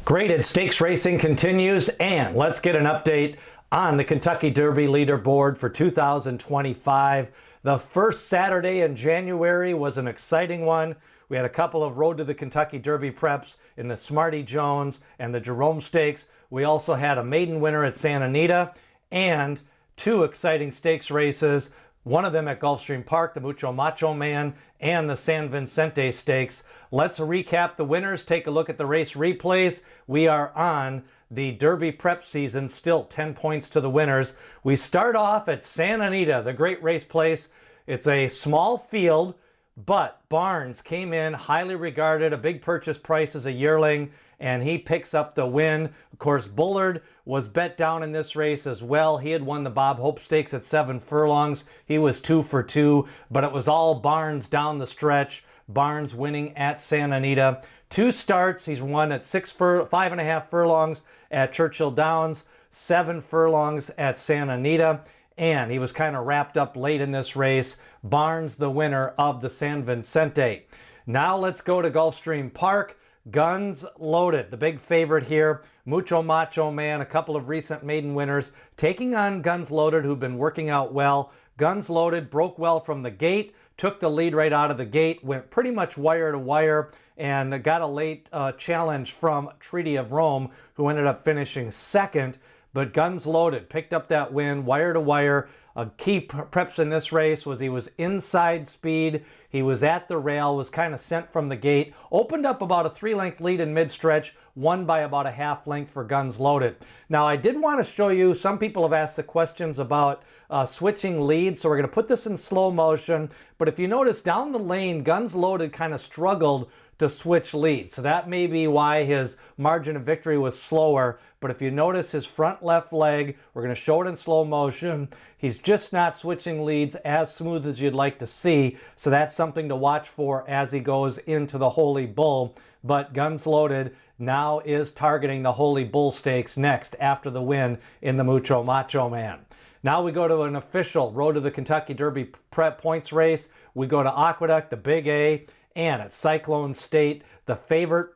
Graded stakes racing continues, and let's get an update on the Kentucky Derby leaderboard for 2025. The first Saturday in January was an exciting one. We had a couple of Road to the Kentucky Derby preps in the Smarty Jones and the Jerome Stakes. We also had a maiden winner at Santa Anita and two exciting stakes races. One of them at Gulfstream Park, the Mucho Macho Man, and the San Vincente Stakes. Let's recap the winners, take a look at the race replays. We are on the Derby prep season, still 10 points to the winners. We start off at Santa Anita, the great race place. It's a small field, but Barnes came in highly regarded, a big purchase price as a yearling, and he picks up the win. Of course, Bullard was bet down in this race as well. He had won the Bob Hope Stakes at 7 furlongs. He was 2 for 2, but it was all Barnes down the stretch. Barnes winning at Santa Anita. 2 starts, he's won at 5.5 furlongs at Churchill Downs, 7 furlongs at Santa Anita, and he was kind of wrapped up late in this race. Barnes the winner of the San Vincente. Now let's go to Gulfstream Park. Guns Loaded, the big favorite here. Mucho Macho Man, a couple of recent maiden winners, taking on Guns Loaded, who've been working out well. Guns Loaded broke well from the gate, took the lead right out of the gate, went pretty much wire to wire, and got a late challenge from Treaty of Rome, who ended up finishing second. But Guns Loaded picked up that win, wire to wire. A key preps in this race was he was inside speed. He was at the rail, was kind of sent from the gate, opened up about a 3-length lead in mid-stretch, won by about a half length for Guns Loaded. Now, I did want to show you, some people have asked the questions about switching leads, so we're going to put this in slow motion. But if you notice down the lane, Guns Loaded kind of struggled to switch leads. So that may be why his margin of victory was slower. But if you notice his front left leg, we're going to show it in slow motion. He's just not switching leads as smooth as you'd like to see. So that's something to watch for as he goes into the Holy Bull. But Guns Loaded now is targeting the Holy Bull Stakes next after the win in the Mucho Macho Man. Now we go to an official Road to the Kentucky Derby prep points race. We go to Aqueduct, the Big A, and at Cyclone State, the favorite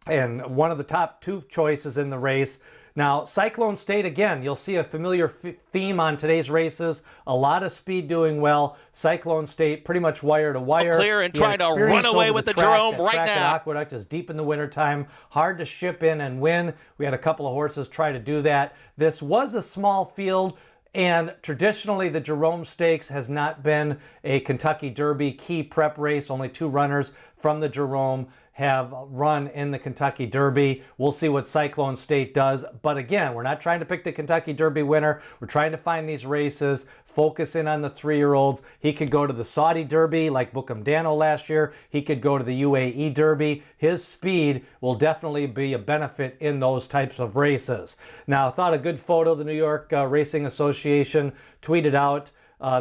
and one of the top 2 choices in the race. Now, Cyclone State, again, you'll see a familiar theme on today's races. A lot of speed doing well. Cyclone State pretty much wire to wire. Clear and trying to run away with the Jerome right now. At Aqueduct is deep in the wintertime. Hard to ship in and win. We had a couple of horses try to do that. This was a small field. And traditionally, the Jerome Stakes has not been a Kentucky Derby key prep race. Only 2 runners from the Jerome have run in the Kentucky Derby. We'll see what Cyclone State does. But again, we're not trying to pick the Kentucky Derby winner. We're trying to find these races, focus in on the 3-year-olds. He could go to the Saudi Derby like Bookham Dano last year. He could go to the UAE Derby. His speed will definitely be a benefit in those types of races. Now, I thought a good photo the New York Racing Association tweeted out.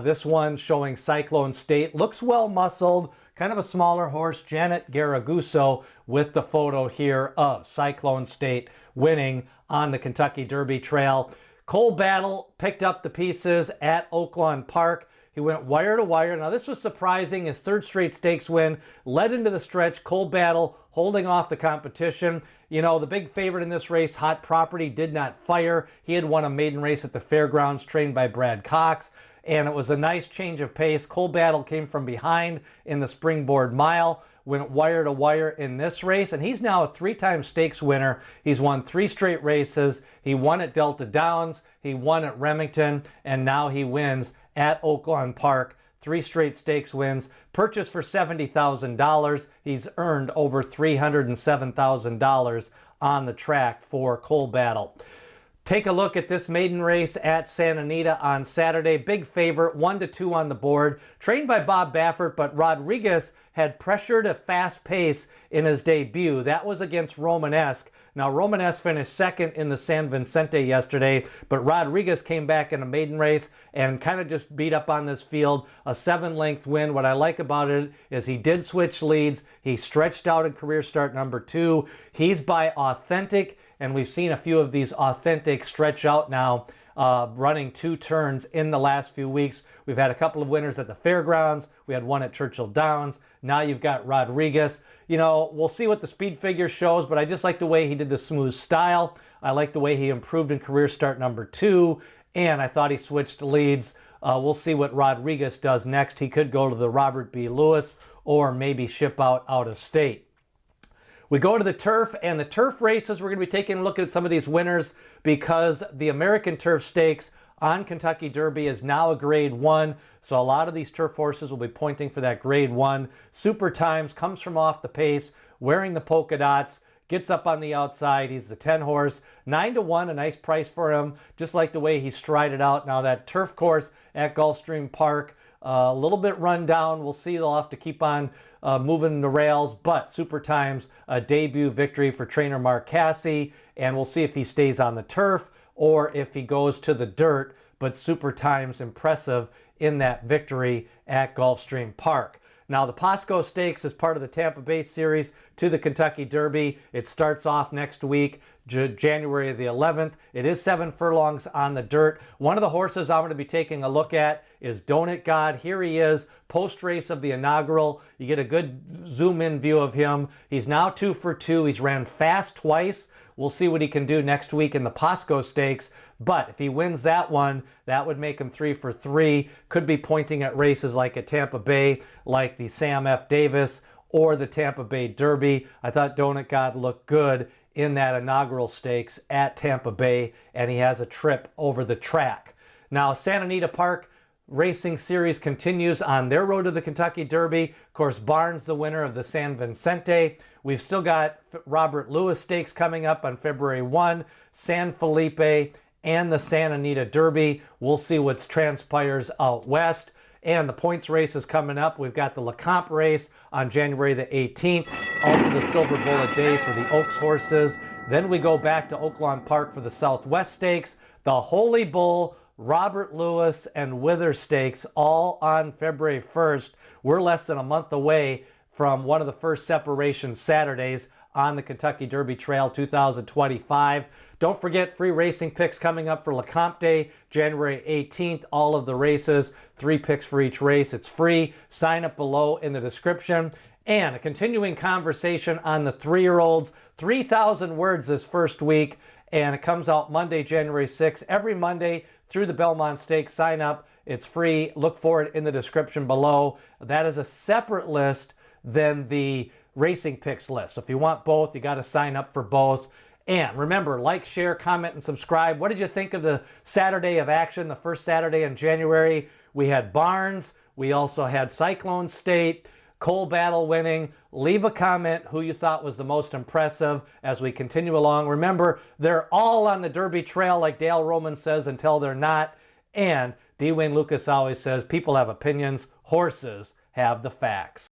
This one showing Cyclone State. Looks well muscled, kind of a smaller horse, Janet Garaguso, with the photo here of Cyclone State winning on the Kentucky Derby Trail. Cole Battle picked up the pieces at Oaklawn Park. He went wire to wire. Now, this was surprising. His 3rd straight stakes win led into the stretch. Cole Battle holding off the competition. You know, the big favorite in this race, Hot Property, did not fire. He had won a maiden race at the fairgrounds trained by Brad Cox, and it was a nice change of pace. Cole Battle came from behind in the Springboard Mile, went wire to wire in this race, and he's now a 3-time stakes winner. He's won 3 straight races. He won at Delta Downs, he won at Remington, and now he wins at Oaklawn Park. 3 straight stakes wins, purchased for $70,000. He's earned over $307,000 on the track for Cole Battle. Take a look at this maiden race at Santa Anita on Saturday. Big favorite, 1-2 on the board. Trained by Bob Baffert, but Rodriguez had pressured a fast pace in his debut. That was against Romanesque. Now, Romanesque finished second in the San Vincente yesterday, but Rodriguez came back in a maiden race and kind of just beat up on this field. A 7-length win. What I like about it is he did switch leads. He stretched out in career start number 2. He's by Authentic, and we've seen a few of these Authentic stretch out now. running 2 turns in the last few weeks. We've had a couple of winners at the fairgrounds. We had one at Churchill Downs. Now you've got Rodriguez. You know, we'll see what the speed figure shows, but I just like the way he did the smooth style. I like the way he improved in career start number 2, and I thought he switched leads. We'll see what Rodriguez does next. He could go to the Robert B. Lewis or maybe ship out of state. We go to the turf, and the turf races, we're going to be taking a look at some of these winners because the American Turf Stakes on Kentucky Derby is now a grade 1. So a lot of these turf horses will be pointing for that grade 1. Super Times comes from off the pace, wearing the polka dots, gets up on the outside. He's the 10 horse, 9-1, a nice price for him, just like the way he strided out. Now that turf course at Gulfstream Park, a little bit run down. We'll see. They'll have to keep on moving the rails, but Super Times, a debut victory for trainer Mark Casse, and we'll see if he stays on the turf or if he goes to the dirt, but Super Times impressive in that victory at Gulfstream Park. Now, the Pasco Stakes is part of the Tampa Bay Series to the Kentucky Derby. It starts off next week, January the 11th. It is 7 furlongs on the dirt. One of the horses I'm going to be taking a look at is Donut God. Here he is, post-race of the inaugural. You get a good zoom-in view of him. He's now 2 for 2. He's ran fast twice. We'll see what he can do next week in the Pasco Stakes. But if he wins that one, that would make him 3 for 3. Could be pointing at races like at Tampa Bay, like the Sam F. Davis or the Tampa Bay Derby. I thought Donut God looked good in that inaugural stakes at Tampa Bay, and he has a trip over the track. Now, Santa Anita Park Racing Series continues on their road to the Kentucky Derby. Of course, Barnes, the winner of the San Vincente. We've still got Robert Lewis Stakes coming up on February 1, San Felipe, and the Santa Anita Derby. We'll see what transpires out west. And the points race is coming up. We've got the LeCompte race on January the 18th. Also the Silver Bullet Day for the Oaks horses. Then we go back to Oaklawn Park for the Southwest Stakes, the Holy Bull, Robert Lewis, and Wither Stakes, all on February 1st. We're less than a month away from one of the first separation Saturdays on the Kentucky Derby Trail 2025. Don't forget, free racing picks coming up for LeCompte Day, January 18th. All of the races, 3 picks for each race. It's free. Sign up below in the description. And a continuing conversation on the 3-year-olds. 3,000 words this first week, and it comes out Monday, January 6th. Every Monday through the Belmont Stakes. Sign up. It's free. Look for it in the description below. That is a separate list than the racing picks list. So if you want both, you got to sign up for both. And remember, like, share, comment, and subscribe. What did you think of the Saturday of action, the first Saturday in January? We had Barnes. We also had Cyclone State, Cole Battle winning. Leave a comment who you thought was the most impressive as we continue along. Remember, they're all on the Derby Trail, like Dale Roman says, until they're not. And D. Wayne Lucas always says, people have opinions, horses have the facts.